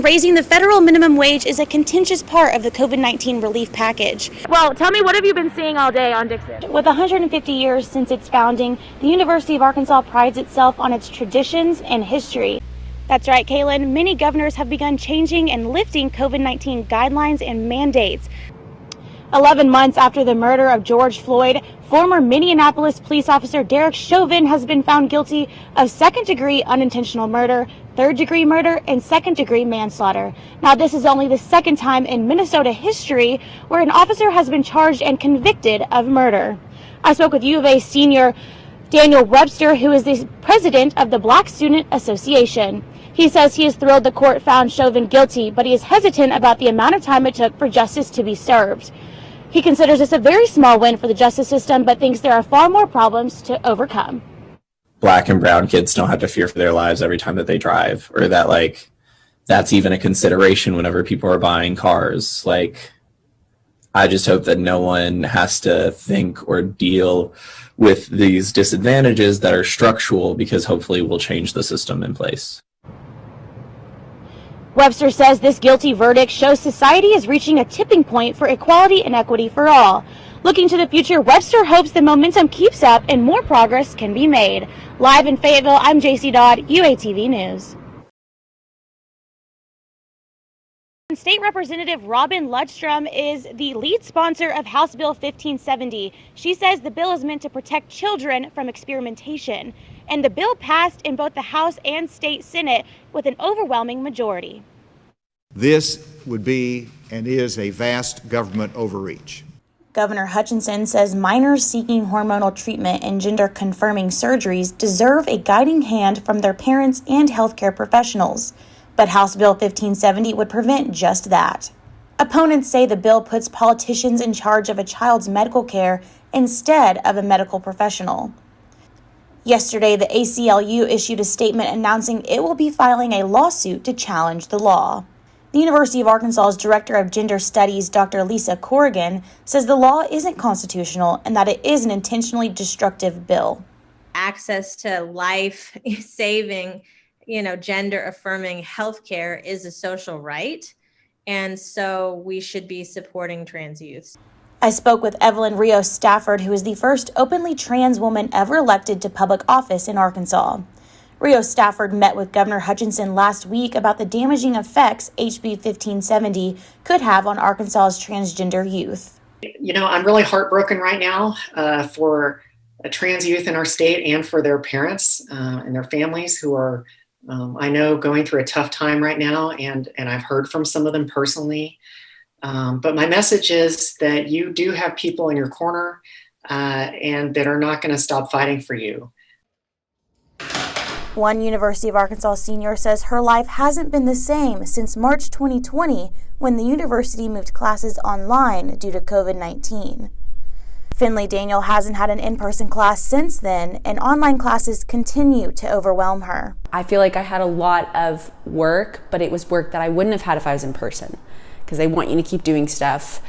Raising the federal minimum wage is a contentious part of the COVID-19 relief package. Well, tell me, what have you been seeing all day on Dixon? With 150 years since its founding, the University of Arkansas prides itself on its traditions and history. That's right, Kaylin. Many governors have begun changing and lifting COVID-19 guidelines and mandates. 11 months after the murder of George Floyd, former Minneapolis police officer Derek Chauvin has been found guilty of second-degree unintentional murder, third-degree murder, and second-degree manslaughter. Now, this is only the second time in Minnesota history where an officer has been charged and convicted of murder. I spoke with U of A senior Daniel Webster, who is the president of the Black Student Association. He says he is thrilled the court found Chauvin guilty, but he is hesitant about the amount of time it took for justice to be served. He considers this a very small win for the justice system, but thinks there are far more problems to overcome. Black and brown kids don't have to fear for their lives every time that they drive, or that that's even a consideration whenever people are buying cars. I just hope that no one has to think or deal with these disadvantages that are structural, because hopefully we'll change the system in place. Webster says this guilty verdict shows society is reaching a tipping point for equality and equity for all. Looking to the future, Webster hopes the momentum keeps up and more progress can be made. Live in Fayetteville, I'm Jaycie Dodd, UATV News. State Representative Robin Ludstrom is the lead sponsor of House Bill 1570. She says the bill is meant to protect children from experimentation, and the bill passed in both the House and State Senate with an overwhelming majority. This would be and is a vast government overreach. Governor Hutchinson says minors seeking hormonal treatment and gender-confirming surgeries deserve a guiding hand from their parents and healthcare professionals. But House Bill 1570 would prevent just that. Opponents say the bill puts politicians in charge of a child's medical care instead of a medical professional. Yesterday, the ACLU issued a statement announcing it will be filing a lawsuit to challenge the law. The University of Arkansas's Director of Gender Studies, Dr. Lisa Corrigan, says the law isn't constitutional and that it is an intentionally destructive bill. Access to life-saving, gender-affirming healthcare is a social right, and so we should be supporting trans youth. I spoke with Evelyn Rios Stafford, who is the first openly trans woman ever elected to public office in Arkansas. Rios Stafford met with Governor Hutchinson last week about the damaging effects HB 1570 could have on Arkansas's transgender youth. I'm really heartbroken right now for trans youth in our state and for their parents and their families who are I know going through a tough time right now, and I've heard from some of them personally. But my message is that you do have people in your corner and that are not going to stop fighting for you. One University of Arkansas senior says her life hasn't been the same since March 2020, when the university moved classes online due to COVID-19. Finley Daniel hasn't had an in-person class since then, and online classes continue to overwhelm her. I feel like I had a lot of work, but it was work that I wouldn't have had if I was in person, because they want you to keep doing stuff,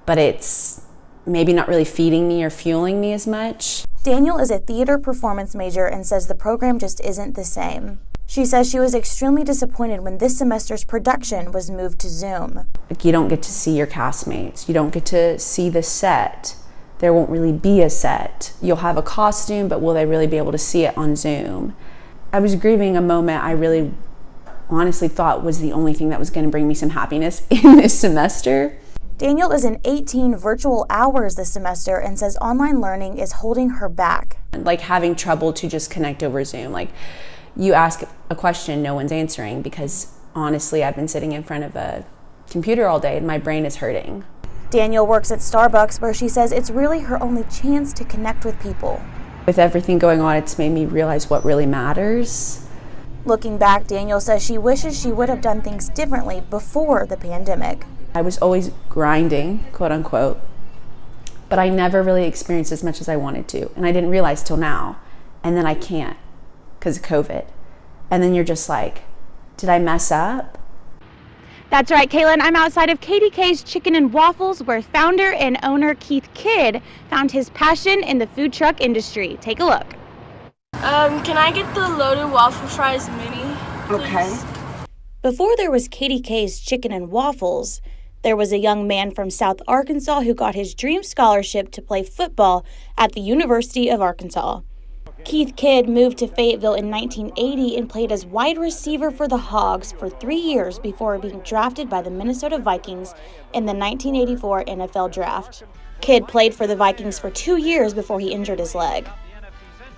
but it's maybe not really feeding me or fueling me as much. Daniel is a theater performance major and says the program just isn't the same. She says she was extremely disappointed when this semester's production was moved to Zoom. You don't get to see your castmates. You don't get to see the set. There won't really be a set. You'll have a costume, but will they really be able to see it on Zoom? I was grieving a moment I really honestly thought was the only thing that was going to bring me some happiness in this semester. Daniel is in 18 virtual hours this semester and says online learning is holding her back. Having trouble to just connect over Zoom. You ask a question, no one's answering, because honestly, I've been sitting in front of a computer all day and my brain is hurting. Daniel works at Starbucks, where she says it's really her only chance to connect with people. With everything going on, it's made me realize what really matters. Looking back, Daniel says she wishes she would have done things differently before the pandemic. I was always grinding, quote unquote, but I never really experienced as much as I wanted to. And I didn't realize till now. And then I can't because of COVID. And then you're just like, did I mess up? That's right, Kaylin. I'm outside of KDK's Chicken and Waffles, where founder and owner Keith Kidd found his passion in the food truck industry. Take a look. Can I get the loaded waffle fries mini, please? Okay. Before there was Katie K's Chicken and Waffles, there was a young man from South Arkansas who got his dream scholarship to play football at the University of Arkansas. Keith Kidd moved to Fayetteville in 1980 and played as wide receiver for the Hogs for 3 years before being drafted by the Minnesota Vikings in the 1984 NFL Draft. Kidd played for the Vikings for 2 years before he injured his leg.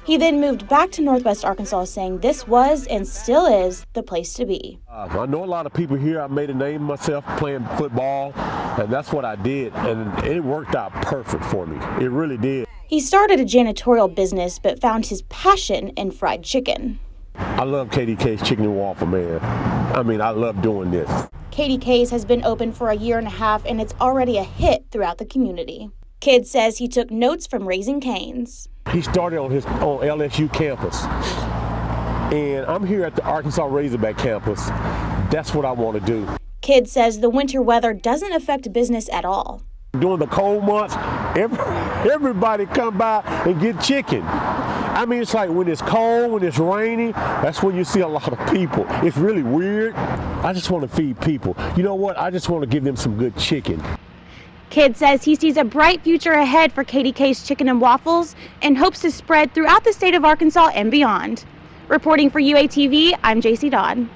He then moved back to Northwest Arkansas, saying this was and still is the place to be. I know a lot of people here. I made a name myself playing football, and that's what I did, and it worked out perfect for me. It really did. He started a janitorial business but found his passion in fried chicken. I love Katie K's Chicken and Waffle, man. I mean, I love doing this. Katie K's has been open for a year and a half, and it's already a hit throughout the community. Kidd says he took notes from Raising Cane's. He started on LSU campus, and I'm here at the Arkansas Razorback campus. That's what I want to do. Kidd says the winter weather doesn't affect business at all. During the cold months, everybody come by and get chicken. I mean, it's like when it's cold, when it's rainy, that's when you see a lot of people. It's really weird. I just want to feed people. You know what? I just want to give them some good chicken. Kidd says he sees a bright future ahead for Katie K's Chicken and Waffles and hopes to spread throughout the state of Arkansas and beyond. Reporting for UATV, I'm Jaycie Dodd.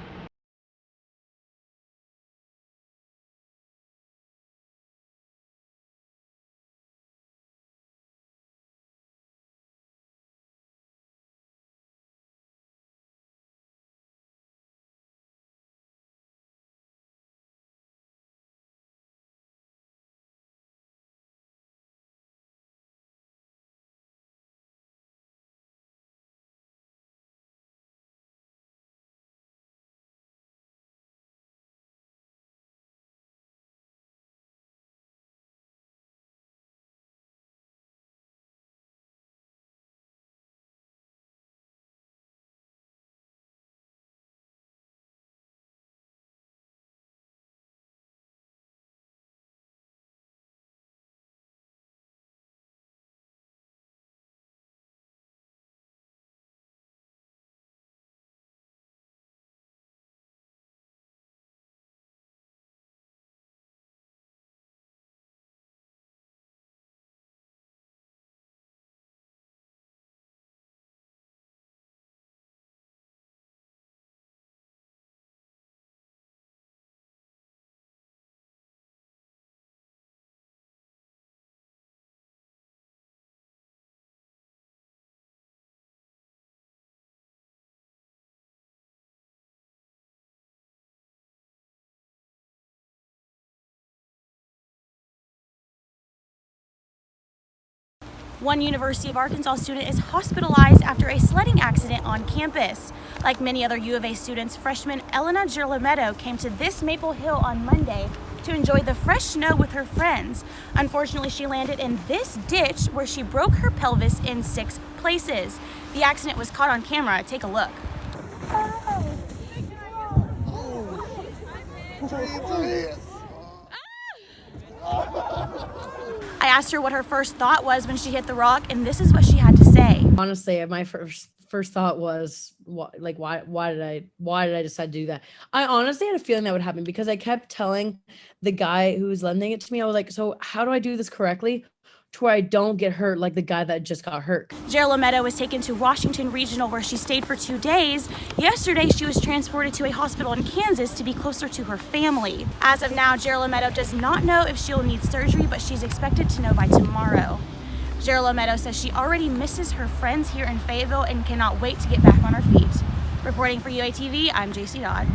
One University of Arkansas student is hospitalized after a sledding accident on campus. Like many other U of A students, freshman Elena Girlametto came to this Maple Hill on Monday to enjoy the fresh snow with her friends. Unfortunately, she landed in this ditch where she broke her pelvis in 6 places. The accident was caught on camera. Take a look. I asked her what her first thought was when she hit the rock, and this is what she had to say. Honestly, my first thought was, why did I decide to do that? I honestly had a feeling that would happen because I kept telling the guy who was lending it to me, I was like, so how do I do this correctly to where I don't get hurt like the guy that just got hurt? Girlametto was taken to Washington Regional, where she stayed for 2 days. Yesterday, she was transported to a hospital in Kansas to be closer to her family. As of now, Girlametto does not know if she'll need surgery, but she's expected to know by tomorrow. Girlametto says she already misses her friends here in Fayetteville and cannot wait to get back on her feet. Reporting for UATV, I'm Jaycie Dodd.